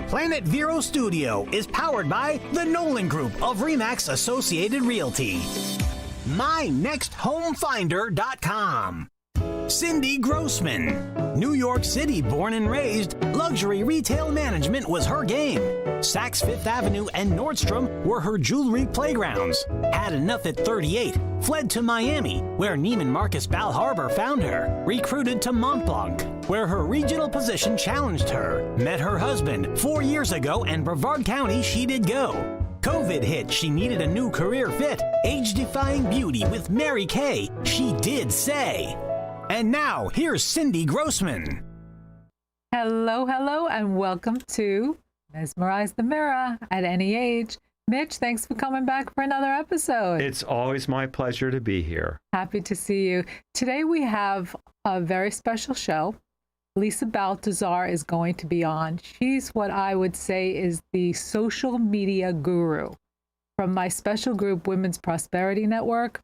Planet Vero Studio is powered by the Nolan Group of Remax Associated Realty. MyNextHomeFinder.com. Cindy Grossman. New York City born and raised, luxury retail management was her game. Saks Fifth Avenue and Nordstrom were her jewelry playgrounds. Had enough at 38, fled to Miami, where Neiman Marcus Bal Harbour found her. Recruited to Mont Blanc, where her regional position challenged her. Met her husband 4 years ago, and Brevard County she did go. COVID hit, she needed a new career fit. Age-defying beauty with Mary Kay, she did say. And now, here's Cindy Grossman. Hello, hello, and welcome to Mesmerize the Mirror at any age. Mitch, thanks for coming back for another episode. It's always my pleasure to be here. Happy to see you. Today we have a very special show. Lisa Baltazar is going to be on. She's what I would say is the social media guru. From my special group, Women's Prosperity Network,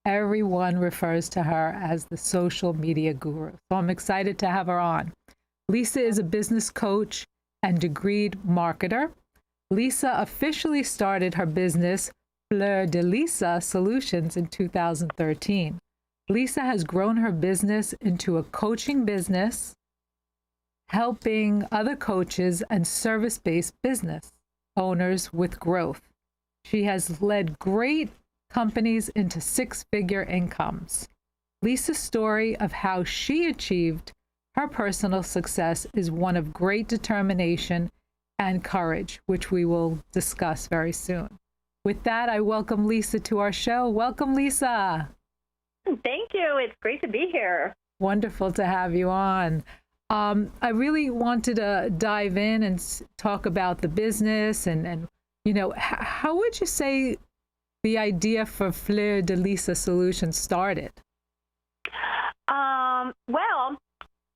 everyone refers to her as the social media guru. So I'm excited to have her on. Lisa is a business coach and degreed marketer. Lisa officially started her business, Fleur de Lisa Solutions, in 2013. Lisa has grown her business into a coaching business, helping other coaches and service-based business owners with growth. She has led great companies into six-figure incomes. Lisa's story of how she achieved her personal success is one of great determination and courage, which we will discuss very soon. With that, I welcome Lisa to our show. Welcome, Lisa. Thank you. It's great to be here. Wonderful to have you on. I really wanted to dive in and talk about the business and you know, how would you say the idea for Fleur de Lisa Solutions started? Well,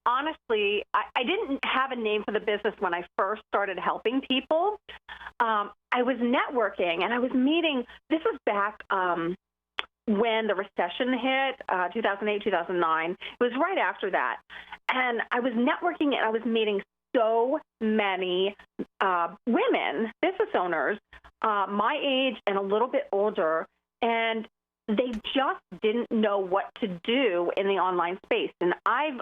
honestly, I didn't have a name for the business when I first started helping people. I was networking and I was meeting. This was back when the recession hit, 2008, 2009. It was right after that. And I was networking and I was meeting so many women, business owners, my age and a little bit older, and they just didn't know what to do in the online space. And I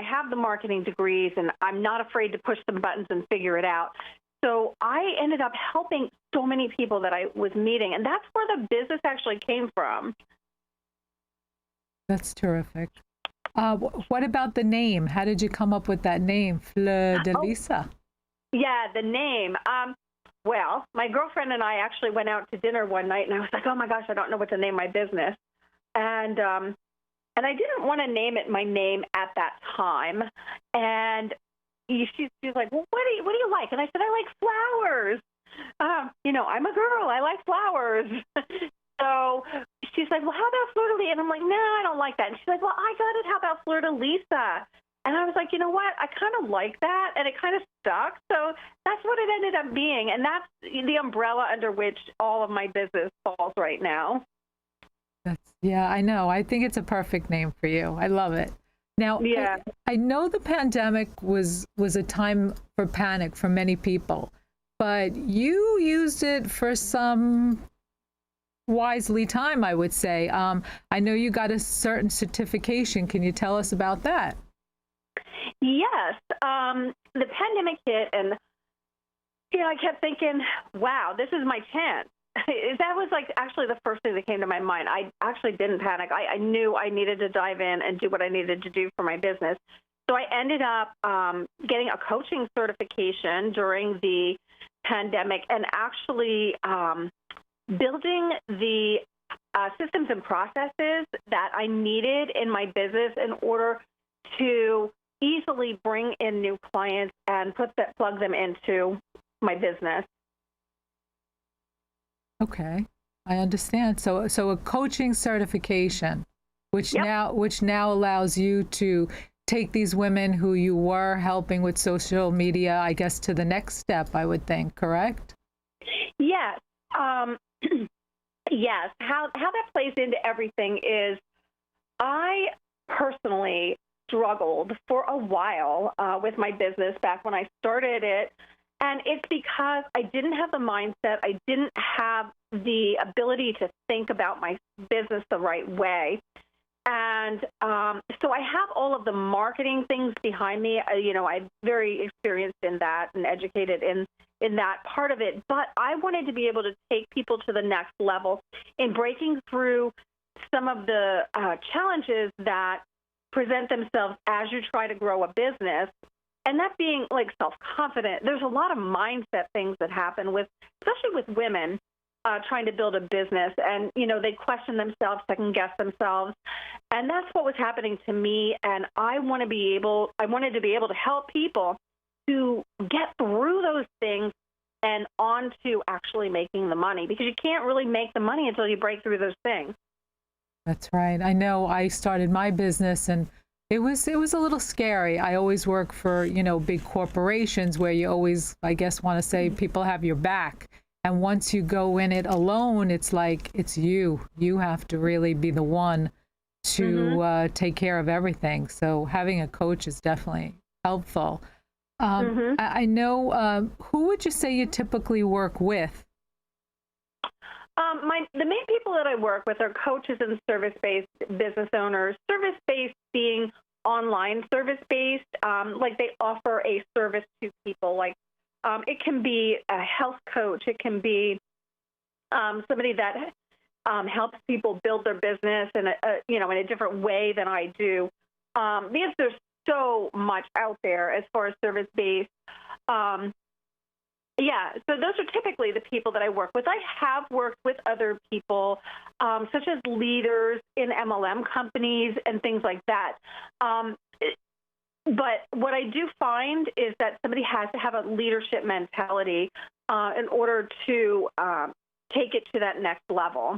have the marketing degrees, and I'm not afraid to push some buttons and figure it out. So I ended up helping so many people that I was meeting, and that's where the business actually came from. That's terrific. What about the name? How did you come up with that name, Fleur de Lisa? Yeah, the name. Well, my girlfriend and I actually went out to dinner one night, and I was like, oh, my gosh, I don't know what to name my business. And I didn't want to name it my name at that time. And she's like, well, what do you like? And I said, I like flowers. I'm a girl. I like flowers. So she's like, well, how about Fleur de Lisa? And I'm like, no, I don't like that. And she's like, well, I got it. How about Fleur de Lisa? And I was like, you know what? I kind of like that. And it kind of stuck. So that's what it ended up being. And that's the umbrella under which all of my business falls right now. Yeah, I know. I think it's a perfect name for you. I love it. Now, yeah. I know the pandemic was a time for panic for many people, but you used it for some wisely time, I would say. I know you got a certain certification. Can you tell us about that? Yes. The pandemic hit, and I kept thinking, wow, this is my chance. That was actually the first thing that came to my mind. I actually didn't panic. I knew I needed to dive in and do what I needed to do for my business. So I ended up getting a coaching certification during the pandemic and actually building the systems and processes that I needed in my business in order to easily bring in new clients and plug them into my business. Okay, I understand. So a coaching certification, which now allows you to take these women who you were helping with social media, I guess, to the next step, I would think, correct? Yes. Yes. How that plays into everything is I personally struggled for a while with my business back when I started it. And it's because I didn't have the mindset, I didn't have the ability to think about my business the right way. And so I have all of the marketing things behind me. I'm very experienced in that and educated in that part of it. But I wanted to be able to take people to the next level in breaking through some of the challenges that present themselves as you try to grow a business. And that being like self-confident, there's a lot of mindset things that happen especially with women trying to build a business. And, they question themselves, second guess themselves. And that's what was happening to me. And I wanted to be able to help people to get through those things and on to actually making the money, because you can't really make the money until you break through those things. That's right. I know I started my business and it was a little scary. I always work for, big corporations where you always, I guess, want to say people have your back. And once you go in it alone, it's like it's you. You have to really be the one to take care of everything. So having a coach is definitely helpful. I know, who would you say you typically work with? The main people that I work with are coaches and service-based business owners. Service-based being online service-based, like they offer a service to people. Like it can be a health coach. It can be somebody that helps people build their business in a different way than I do. Because there's so much out there as far as service-based. Yeah, so those are typically the people that I work with. I have worked with other people, such as leaders in MLM companies and things like that. But what I do find is that somebody has to have a leadership mentality in order to take it to that next level.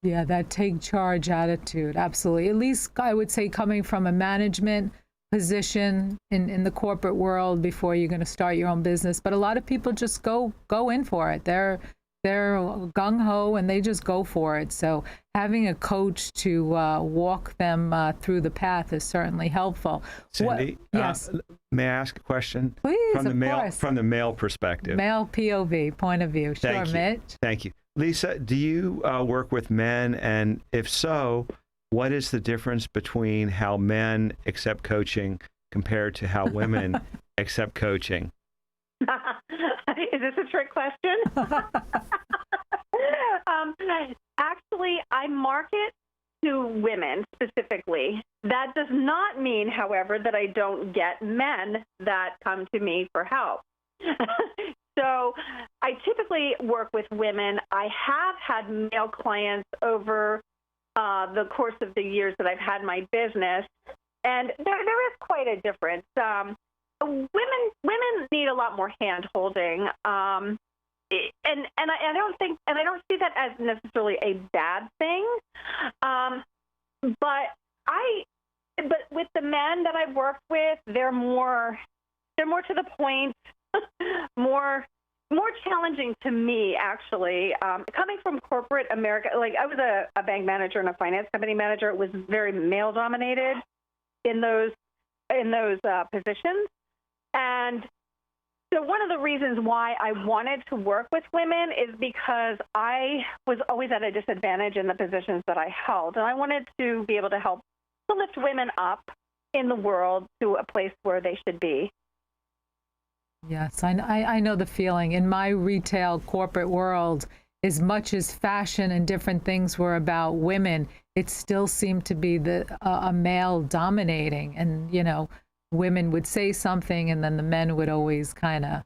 Yeah, that take charge attitude. Absolutely. At least I would say coming from a management position in the corporate world before you're going to start your own business. But a lot of people just go in for it. They're gung-ho and they just go for it. So having a coach to walk them through the path is certainly helpful. Cindy, yes. May I ask a question? Please, from the male perspective. Male POV, point of view. Sure, Mitch. Thank you. Lisa, do you work with men? And if so, what is the difference between how men accept coaching compared to how women accept coaching? Is this a trick question? Actually, I market to women specifically. That does not mean, however, that I don't get men that come to me for help. So I typically work with women. I have had male clients over the course of the years that I've had my business, and there is quite a difference. Women need a lot more hand holding, and I don't see that as necessarily a bad thing. But with the men that I've worked with, they're more to the point, more challenging to me, actually. Coming from corporate America, like I was a bank manager and a finance company manager, it was very male dominated in those positions. And so one of the reasons why I wanted to work with women is because I was always at a disadvantage in the positions that I held. And I wanted to be able to help to lift women up in the world to a place where they should be. Yes, I know the feeling. In my retail corporate world, as much as fashion and different things were about women, it still seemed to be a male dominating. And, women would say something and then the men would always kind of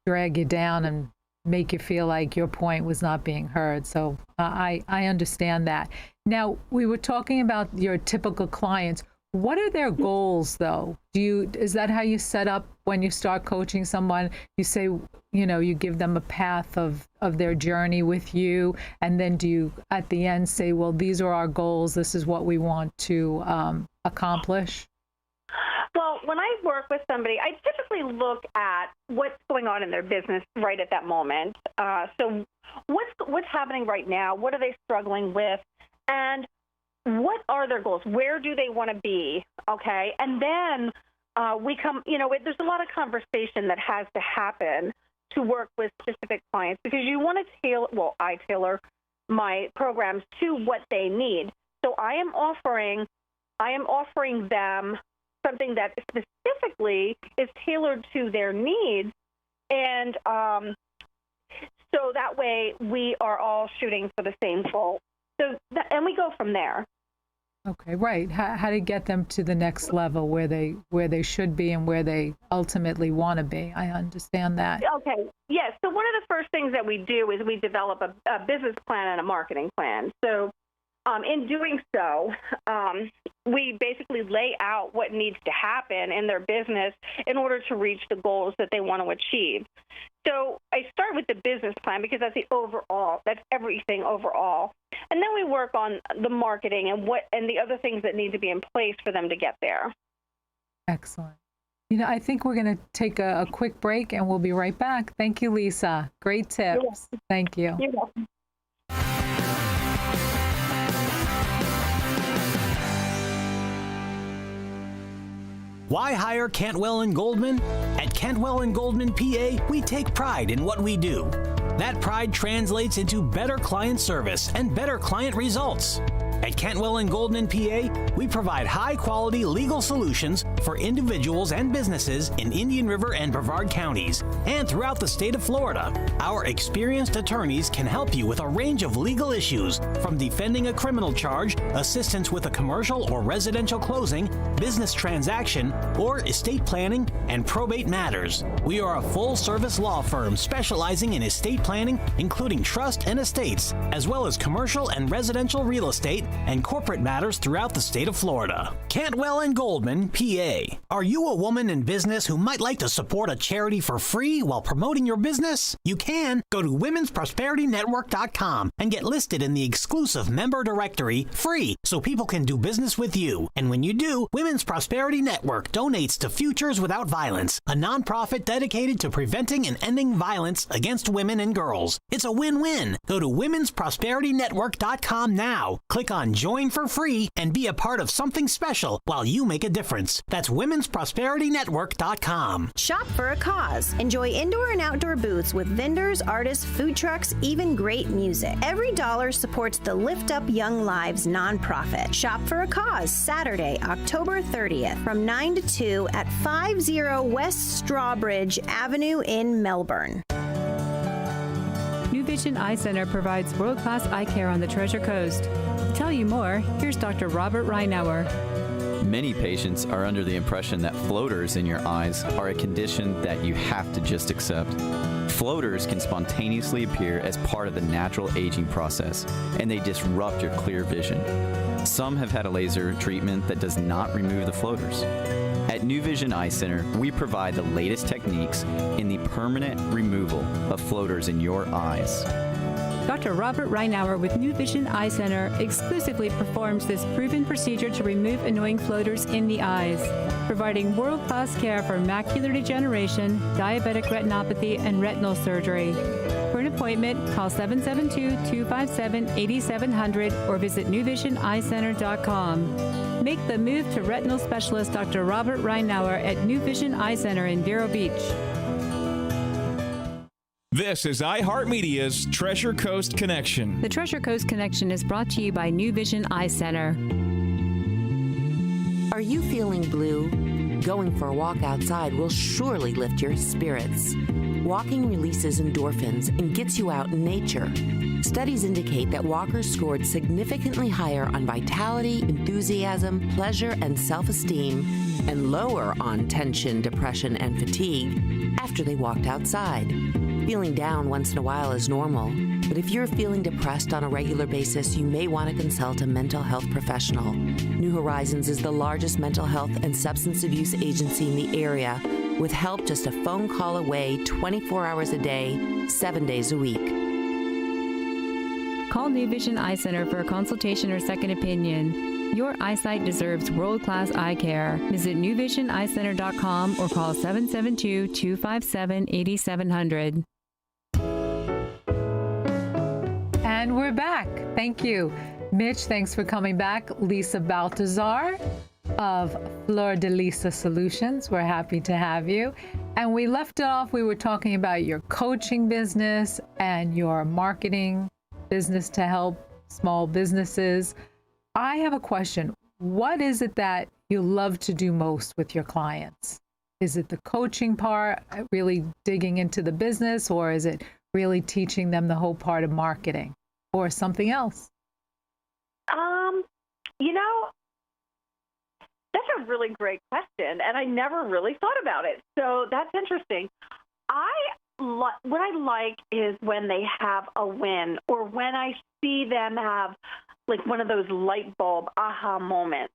drag you down and make you feel like your point was not being heard. So I understand that. Now, we were talking about your typical clients. What are their goals, though? Is that how you set up when you start coaching someone? You say, you give them a path of their journey with you, and then do you, at the end, say, well, these are our goals, this is what we want to accomplish? Well, when I work with somebody, I typically look at what's going on in their business right at that moment. So what's happening right now? What are they struggling with? And what are their goals? Where do they want to be? Okay. And then there's a lot of conversation that has to happen to work with specific clients because you want to I tailor my programs to what they need. So I am offering them something that specifically is tailored to their needs, and so that way we are all shooting for the same goal. And we go from there. Okay, right. How to get them to the next level where they should be and where they ultimately want to be. I understand that. Okay. Yes. So one of the first things that we do is we develop a business plan and a marketing plan. So in doing so, we basically lay out what needs to happen in their business in order to reach the goals that they want to achieve. So I start with the business plan because that's everything overall. And then we work on the marketing and the other things that need to be in place for them to get there. Excellent. I think we're going to take a quick break and we'll be right back. Thank you, Lisa. Great tips. Thank you. You're welcome. Why hire Cantwell and Goldman? At Cantwell and Goldman, PA, we take pride in what we do. That pride translates into better client service and better client results. At Cantwell and Goldman, PA, we provide high-quality legal solutions for individuals and businesses in Indian River and Brevard counties and throughout the state of Florida. Our experienced attorneys can help you with a range of legal issues, from defending a criminal charge, assistance with a commercial or residential closing, business transaction, or estate planning and probate matters. We are a full-service law firm specializing in estate planning, including trust and estates, as well as commercial and residential real estate and corporate matters throughout the state of Florida. Cantwell and Goldman, PA. Are you a woman in business who might like to support a charity for free while promoting your business? You can. Go to womensprosperitynetwork.com and get listed in the exclusive member directory free so people can do business with you. And when you do, Women's Prosperity Network donates to Futures Without Violence, a nonprofit dedicated to preventing and ending violence against women and girls. It's a win-win. Go to womensprosperitynetwork.com now. Click on Join for free and be a part of something special while you make a difference. That's womensprosperitynetwork.com. Shop for a cause. Enjoy indoor and outdoor booths with vendors, artists, food trucks, even great music. Every dollar supports the Lift Up Young Lives nonprofit. Shop for a cause Saturday, October 30th from 9 to 2 at 50 West Strawbridge Avenue in Melbourne. New Vision Eye Center provides world-class eye care on the Treasure Coast. To tell you more, here's Dr. Robert Reinauer. Many patients are under the impression that floaters in your eyes are a condition that you have to just accept. Floaters can spontaneously appear as part of the natural aging process, and they disrupt your clear vision. Some have had a laser treatment that does not remove the floaters. At New Vision Eye Center, we provide the latest techniques in the permanent removal of floaters in your eyes. Dr. Robert Reinauer with New Vision Eye Center exclusively performs this proven procedure to remove annoying floaters in the eyes, providing world-class care for macular degeneration, diabetic retinopathy, and retinal surgery. For an appointment, call 772-257-8700 or visit newvisioneyecenter.com. Make the move to retinal specialist Dr. Robert Reinauer at New Vision Eye Center in Vero Beach. This is iHeartMedia's Treasure Coast Connection. The Treasure Coast Connection is brought to you by New Vision Eye Center. Are you feeling blue? Going for a walk outside will surely lift your spirits. Walking releases endorphins and gets you out in nature. Studies indicate that walkers scored significantly higher on vitality, enthusiasm, pleasure, and self-esteem, and lower on tension, depression, and fatigue after they walked outside. Feeling down once in a while is normal, but if you're feeling depressed on a regular basis, you may want to consult a mental health professional. New Horizons is the largest mental health and substance abuse agency in the area, with help just a phone call away 24 hours a day, 7 days a week. Call New Vision Eye Center for a consultation or second opinion. Your eyesight deserves world-class eye care. Visit newvisioneyecenter.com or call 772-257-8700. And we're back. Thank you. Mitch, thanks for coming back. Lisa Baltazar, of Fleur de Lisa Solutions. We're happy to have you. And we left it off, we were talking about your coaching business and your marketing business to help small businesses. I have a question. What is it that you love to do most with your clients? Is it the coaching part, really digging into the business, or is it really teaching them the whole part of marketing, or something else? That's a really great question, and I never really thought about it. So that's interesting. What I like is when they have a win, or when I see them have like one of those light bulb aha moments.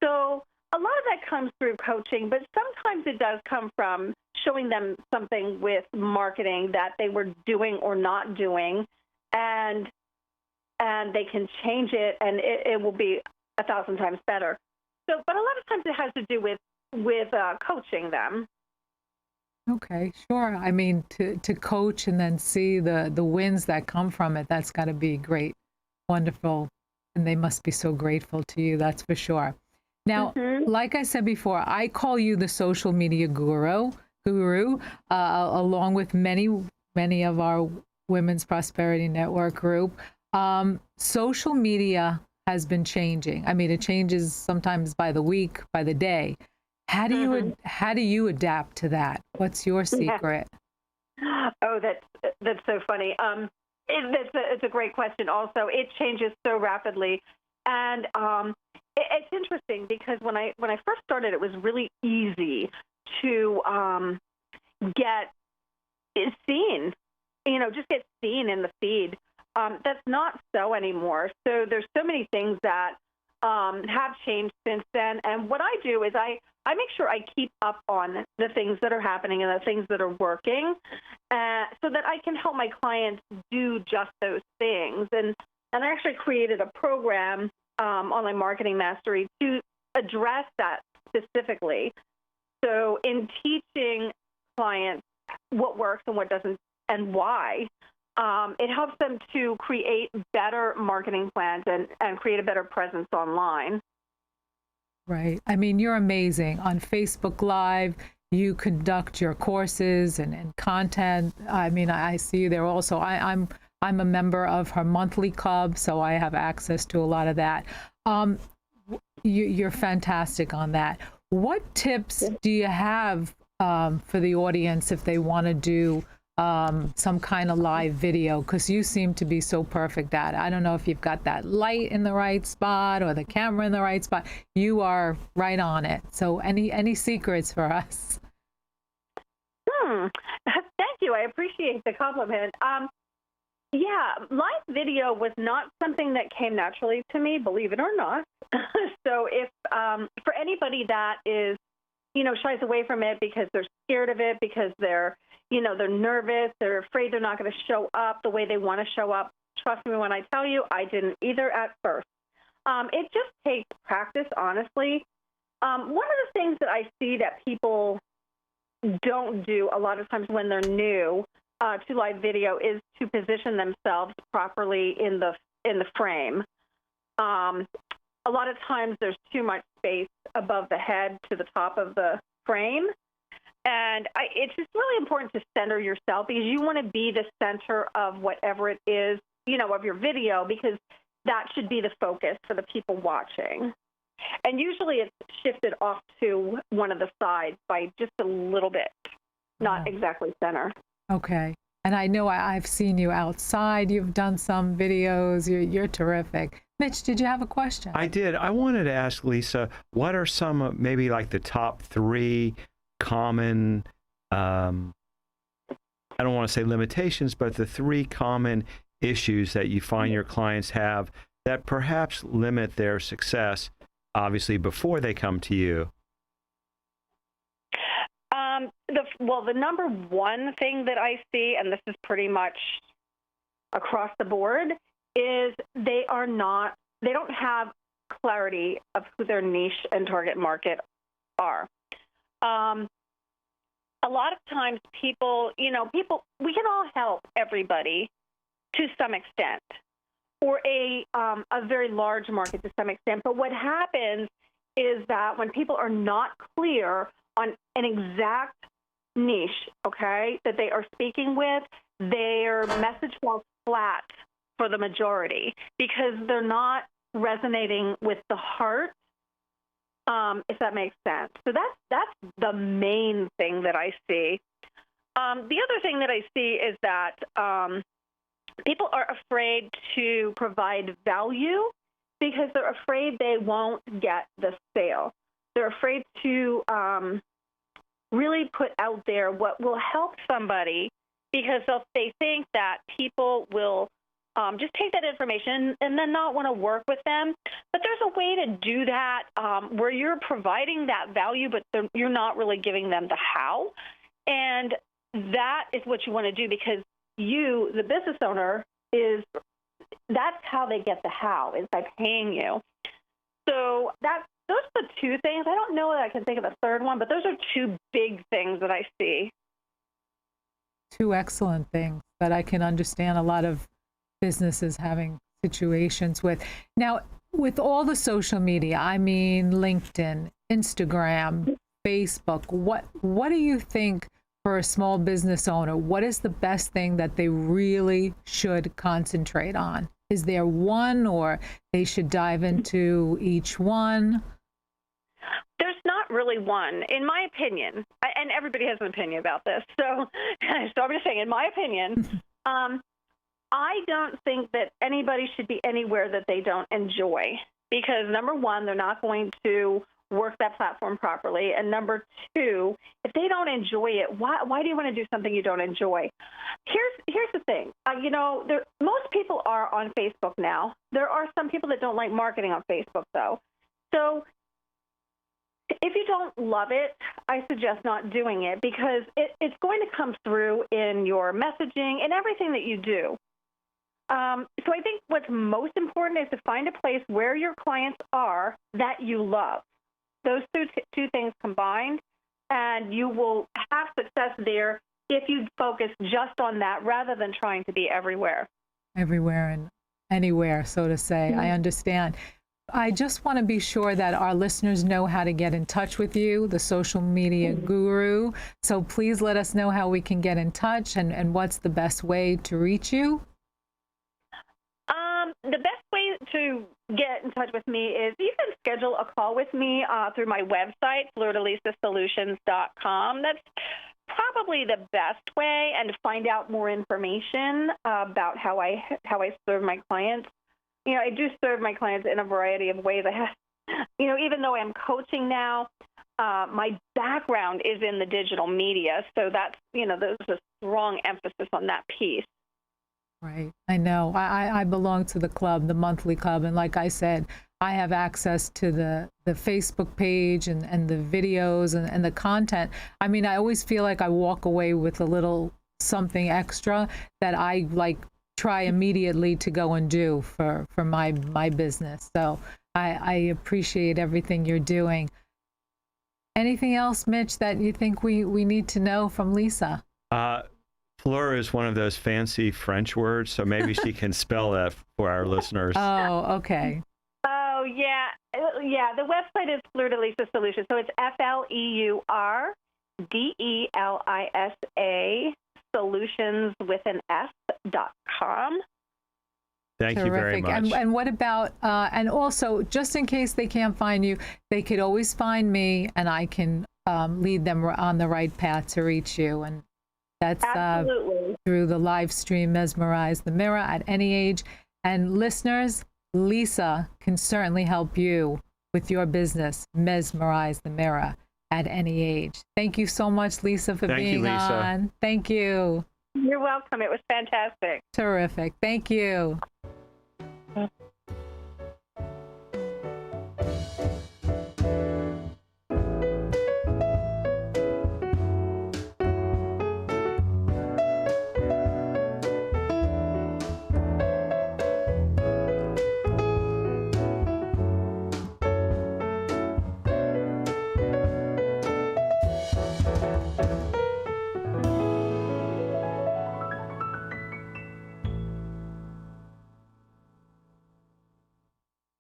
So a lot of that comes through coaching, but sometimes it does come from showing them something with marketing that they were doing or not doing, and they can change it, and it will be 1,000 times better. So, but a lot of times it has to do with coaching them. Okay, sure. I mean, to coach and then see the wins that come from it, that's got to be great, wonderful, and they must be so grateful to you, that's for sure. Now, like I said before, I call you the social media guru, along with many of our Women's Prosperity Network group. Social media has been changing. I mean, it changes sometimes by the week, by the day. How do you adapt to that? What's your secret? Oh, that's so funny. It's a great question. Also, it changes so rapidly, and it's interesting because when I first started, it was really easy to get seen. Just get seen in the feed. That's not so anymore. So there's so many things that have changed since then. And what I do is I make sure I keep up on the things that are happening and the things that are working, so that I can help my clients do just those things. And I actually created a program, Online Marketing Mastery, to address that specifically. So in teaching clients what works and what doesn't and why, it helps them to create better marketing plans and create a better presence online. Right. I mean, you're amazing. On Facebook Live, you conduct your courses and content. I mean, I see you there also. I'm a member of her monthly club, so I have access to a lot of that. You're fantastic on that. What tips do you have for the audience if they want to do some kind of live video? Because you seem to be so perfect at it. I don't know if you've got that light in the right spot or the camera in the right spot. You are right on it. So any secrets for us? Thank you. I appreciate the compliment. Yeah, live video was not something that came naturally to me, believe it or not. So if for anybody that is, shies away from it because they're scared of it, because they're nervous, they're afraid they're not going to show up the way they want to show up. Trust me when I tell you, I didn't either at first. It just takes practice, honestly. One of the things that I see that people don't do a lot of times when they're new to live video is to position themselves properly in the frame. A lot of times there's too much space above the head to the top of the frame. And it's just really important to center yourself, because you want to be the center of whatever it is, of your video, because that should be the focus for the people watching. And usually it's shifted off to one of the sides by just a little bit, not exactly center. Okay. And I know I've seen you outside. You've done some videos. You're terrific. Mitch, did you have a question? I did. I wanted to ask Lisa, what are some of maybe like the top 3 common, I don't want to say limitations, but the 3 common issues that you find your clients have that perhaps limit their success, obviously, before they come to you? The number one thing that I see, and this is pretty much across the board, is they don't have clarity of who their niche and target market are. A lot of times people, we can all help everybody to some extent, or a very large market to some extent. But what happens is that when people are not clear on an exact niche, okay, that they are speaking with, their message falls flat for the majority because they're not resonating with the heart, if that makes sense. So that's the main thing that I see. The other thing that I see is that people are afraid to provide value because they're afraid they won't get the sale. They're afraid to really put out there what will help somebody because they think that people will just take that information and then not want to work with them. But there's a way to do that where you're providing that value, but you're not really giving them the how. And that is what you want to do because you, the business owner, that's how they get the how, is by paying you. So those are the two things. I don't know that I can think of a third one, but those are two big things that I see. Two excellent things that I can understand a lot of businesses having situations with. Now, with all the social media, I mean LinkedIn, Instagram, Facebook, what do you think for a small business owner, what is the best thing that they really should concentrate on? Is there one, or they should dive into each one? There's not really one, in my opinion, and everybody has an opinion about this. So I'm just saying, in my opinion, I don't think that anybody should be anywhere that they don't enjoy because, number one, they're not going to work that platform properly. And number two, if they don't enjoy it, why do you want to do something you don't enjoy? Here's the thing. Most people are on Facebook now. There are some people that don't like marketing on Facebook, though. So if you don't love it, I suggest not doing it because it's going to come through in your messaging and everything that you do. So I think what's most important is to find a place where your clients are that you love. Those two things combined, and you will have success there if you focus just on that rather than trying to be everywhere. Everywhere and anywhere, so to say. I understand. I just want to be sure that our listeners know how to get in touch with you, the social media guru. So please let us know how we can get in touch and what's the best way to reach you. The best way to get in touch with me is you can schedule a call with me through my website, flordelisasolutions.com. That's probably the best way, and to find out more information about how I serve my clients. I do serve my clients in a variety of ways. Even though I'm coaching now, my background is in the digital media, so that's there's a strong emphasis on that piece. Right. I know. I belong to the club, the monthly club. And like I said, I have access to the Facebook page and the videos and the content. I mean, I always feel like I walk away with a little something extra that I try immediately to go and do for my business. So I appreciate everything you're doing. Anything else, Mitch, that you think we need to know from Lisa? Fleur is one of those fancy French words, so maybe she can spell that for our listeners. Oh, okay. Oh, yeah. The website is Fleur de Lisa Solutions. So it's FLEURDELISA solutions with an S.com. Thank you very much. And what about, and also, just in case they can't find you, they could always find me, and I can lead them on the right path to reach you. And that's through the live stream, Mesmerize the Mirror, at any age. And listeners, Lisa can certainly help you with your business, Mesmerize the Mirror, at any age. Thank you so much, Lisa, for being on. Thank you. You're welcome. It was fantastic. Terrific. Thank you.